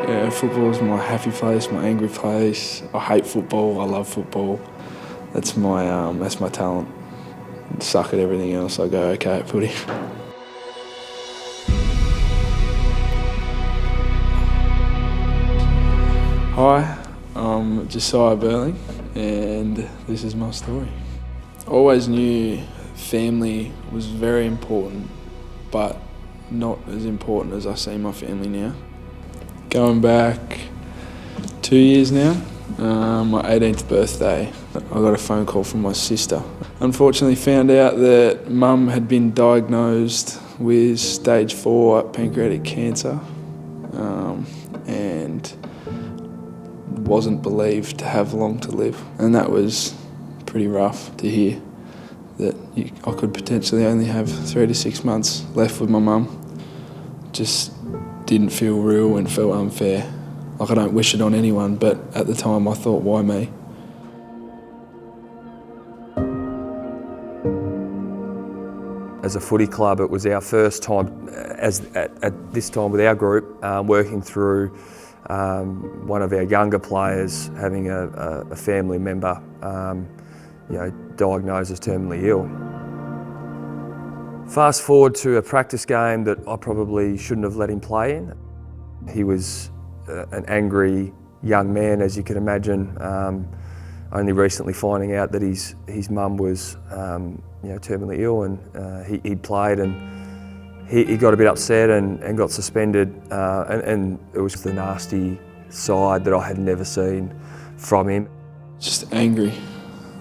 Yeah, football is my happy place, my angry place. I hate football. I love football. That's my talent. Suck at everything else. I go okay at footy. Hi, I'm Josiah and this is my story. I always knew family was very important, but not as important as I see my family now. Going back 2 years now, my 18th birthday, I got a phone call from my sister. Unfortunately found out that mum had been diagnosed with stage 4 pancreatic cancer and wasn't believed to have long to live. And that was pretty rough to hear, that I could potentially only have 3 to 6 months left with my mum. Just didn't feel real and felt unfair. Like, I don't wish it on anyone, but at the time I thought, why me? As a footy club, it was our first time, at this time with our group, working through one of our younger players having a family member, diagnosed as terminally ill. Fast forward to a practice game that I probably shouldn't have let him play in. He was an angry young man, as you can imagine, only recently finding out that his mum was terminally ill, and he played, and he got a bit upset and got suspended, and it was the nasty side that I had never seen from him. Just angry,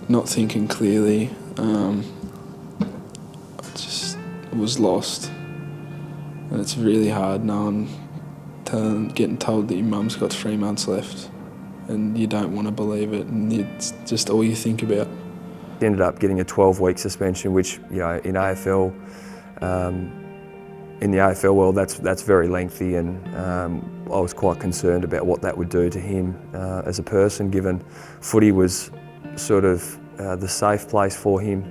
not thinking clearly. I just was lost, and it's really hard getting told that your mum's got 3 months left and you don't want to believe it, and it's just all you think about. Ended up getting a 12-week suspension, which in AFL, in the AFL world, that's very lengthy, and I was quite concerned about what that would do to him as a person, given footy was sort of the safe place for him,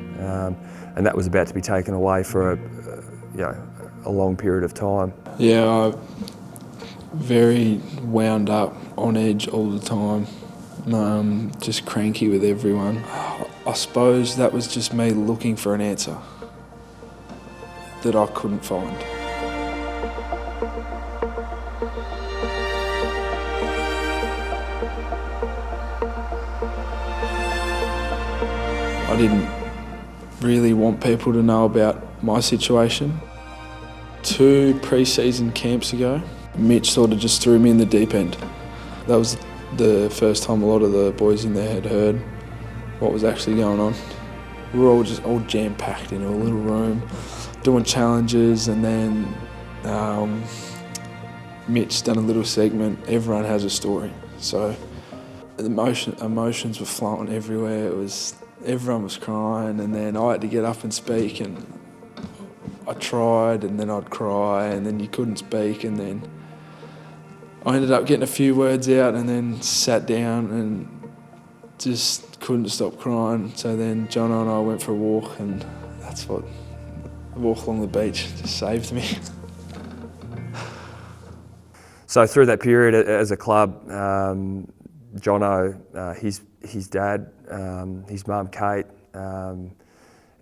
and that was about to be taken away for a long period of time. Yeah, I very wound up, on edge all the time, just cranky with everyone. I suppose that was just me looking for an answer that I couldn't find. I didn't really want people to know about my situation. 2 pre-season camps ago, Mitch sort of just threw me in the deep end. That was the first time a lot of the boys in there had heard what was actually going on. We were all just jam-packed in a little room, doing challenges, and then Mitch done a little segment, everyone has a story. So the emotions were flowing everywhere. Everyone was crying, and then I had to get up and speak, and I tried, and then I'd cry, and then you couldn't speak, and then I ended up getting a few words out and then sat down and just couldn't stop crying. So then Jono and I went for a walk, and that's what the walk along the beach just saved me. So through that period as a club, Jono, his dad, his mum Kate, and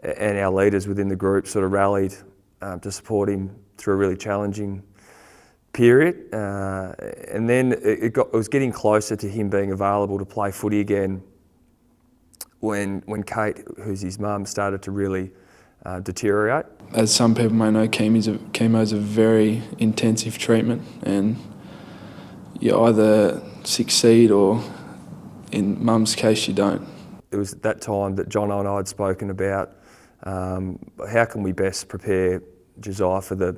our leaders within the group sort of rallied to support him through a really challenging period, and then it was getting closer to him being available to play footy again when Kate, who's his mum, started to really deteriorate. As some people may know, chemo is a very intensive treatment, and you either succeed or, in mum's case, you don't. It was at that time that Jono and I had spoken about how can we best prepare Josiah for the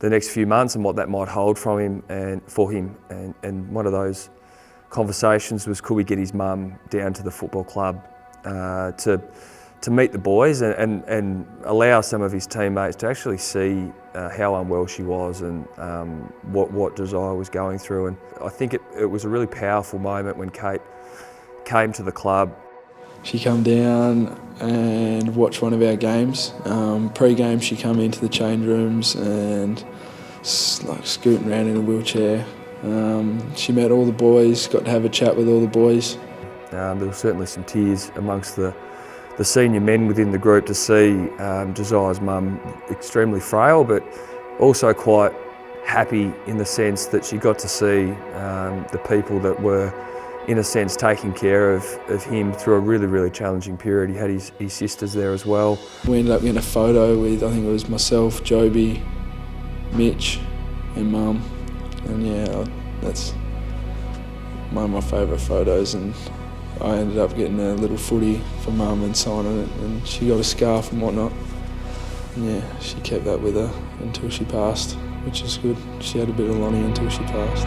next few months and what that might hold from him and for him. And one of those conversations was, could we get his mum down to the football club to meet the boys and allow some of his teammates to actually see how unwell she was and what Josiah was going through. And I think it was a really powerful moment when Kate came to the club. She come down and watched one of our games. Pre-game, she come into the change rooms and like scooting around in a wheelchair. She met all the boys, got to have a chat with all the boys. There were certainly some tears amongst the senior men within the group to see Josiah's mum extremely frail, but also quite happy in the sense that she got to see the people that were, in a sense, taking care of him through a really, really challenging period. He had his sisters there as well. We ended up getting a photo with, I think it was myself, Joby, Mitch and Mum. And yeah, that's one of my favourite photos, and I ended up getting a little footy for Mum and signing it, and she got a scarf and whatnot. And yeah, she kept that with her until she passed, which is good. She had a bit of Lonnie until she passed.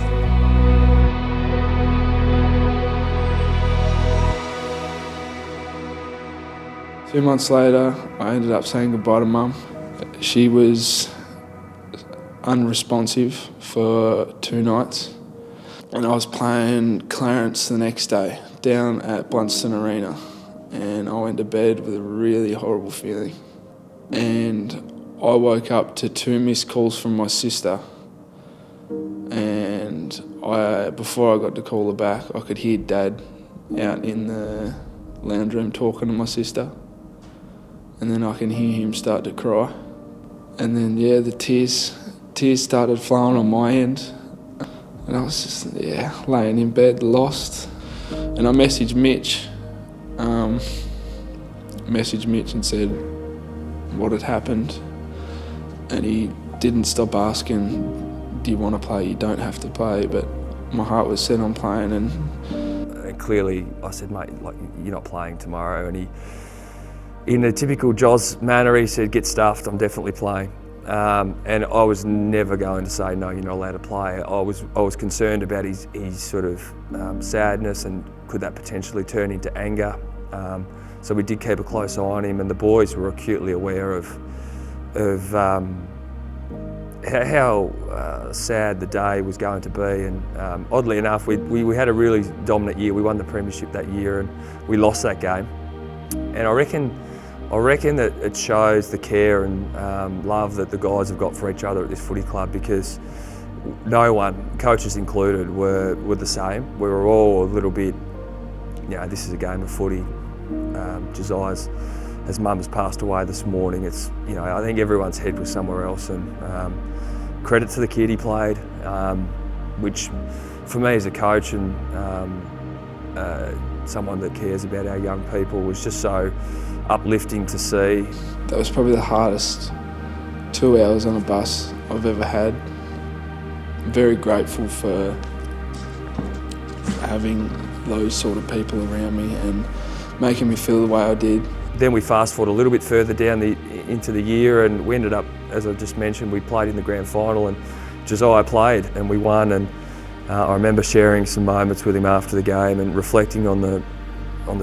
2 months later, I ended up saying goodbye to Mum. She was unresponsive for 2 nights, and I was playing Clarence the next day down at Blunston Arena, and I went to bed with a really horrible feeling. And I woke up to 2 missed calls from my sister, and before I got to call her back, I could hear Dad out in the lounge room talking to my sister, and then I can hear him start to cry. And then yeah, the tears started flowing on my end, and I was just laying in bed lost. And I messaged Mitch and said what had happened, and he didn't stop asking, do you want to play? You don't have to play. But my heart was set on playing, and clearly I said, mate, like, you're not playing tomorrow. And he, in a typical Jos manner, he said, get stuffed, I'm definitely playing. And I was never going to say, no, you're not allowed to play. I was concerned about his sort of sadness, and could that potentially turn into anger. So we did keep a close eye on him, and the boys were acutely aware of how sad the day was going to be. And oddly enough, we had a really dominant year. We won the premiership that year, and we lost that game. And I reckon that it shows the care and love that the guys have got for each other at this footy club, because no one, coaches included, were the same. We were all a little bit, this is a game of footy. His mum has passed away this morning. It's, I think everyone's head was somewhere else, and credit to the kid, he played, which for me as a coach and someone that cares about our young people was just so uplifting to see. That was probably the hardest 2 hours on a bus I've ever had. I'm very grateful for having those sort of people around me and making me feel the way I did. Then we fast forward a little bit further down into the year, and we ended up, as I just mentioned, we played in the grand final, and Josiah played and we won. And I remember sharing some moments with him after the game and reflecting on the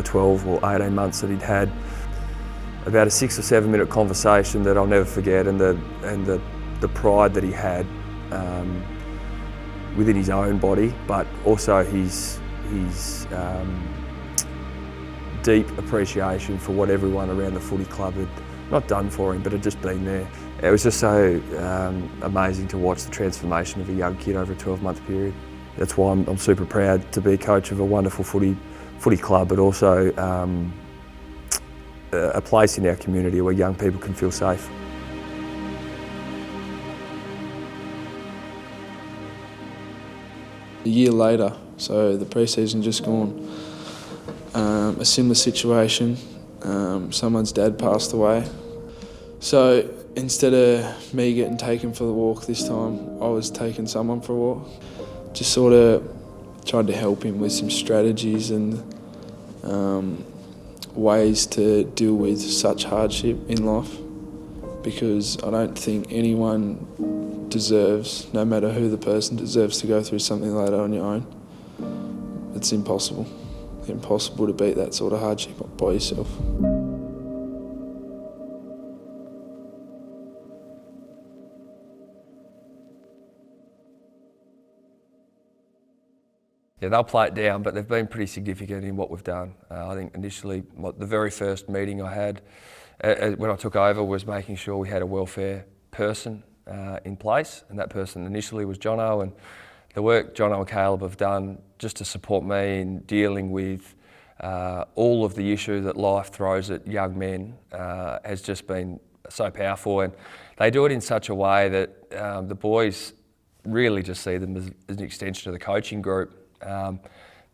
12 or 18 months that he'd had. About a 6 or 7 minute conversation that I'll never forget, and the pride that he had within his own body, but also his deep appreciation for what everyone around the footy club had not done for him, but had just been there. It was just so amazing to watch the transformation of a young kid over a 12-month period. That's why I'm super proud to be coach of a wonderful footy club, but also a place in our community where young people can feel safe. A year later, so the pre-season just gone, a similar situation. Someone's dad passed away. So instead of me getting taken for the walk this time, I was taking someone for a walk. Just sort of tried to help him with some strategies and ways to deal with such hardship in life, because I don't think anyone deserves, no matter who the person, deserves to go through something like that on your own. It's impossible. Impossible to beat that sort of hardship by yourself. Yeah, they'll play it down, but they've been pretty significant in what we've done. I think initially, the very first meeting I had when I took over was making sure we had a welfare person in place, and that person initially was Jono, and the work Jono and Caleb have done just to support me in dealing with all of the issue that life throws at young men has just been so powerful, and they do it in such a way that the boys really just see them as an extension of the coaching group,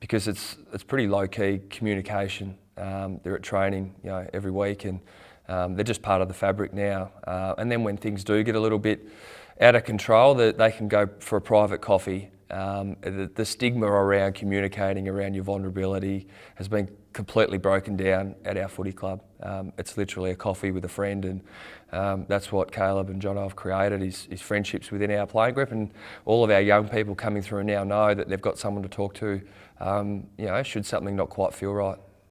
because it's pretty low-key communication. They're at training, every week, and they're just part of the fabric now. And then when things do get a little bit out of control, that they can go for a private coffee. The stigma around communicating around your vulnerability has been completely broken down at our footy club. It's literally a coffee with a friend, and that's what Caleb and Jono have created, is friendships within our playing group, and all of our young people coming through now know that they've got someone to talk to, should something not quite feel right.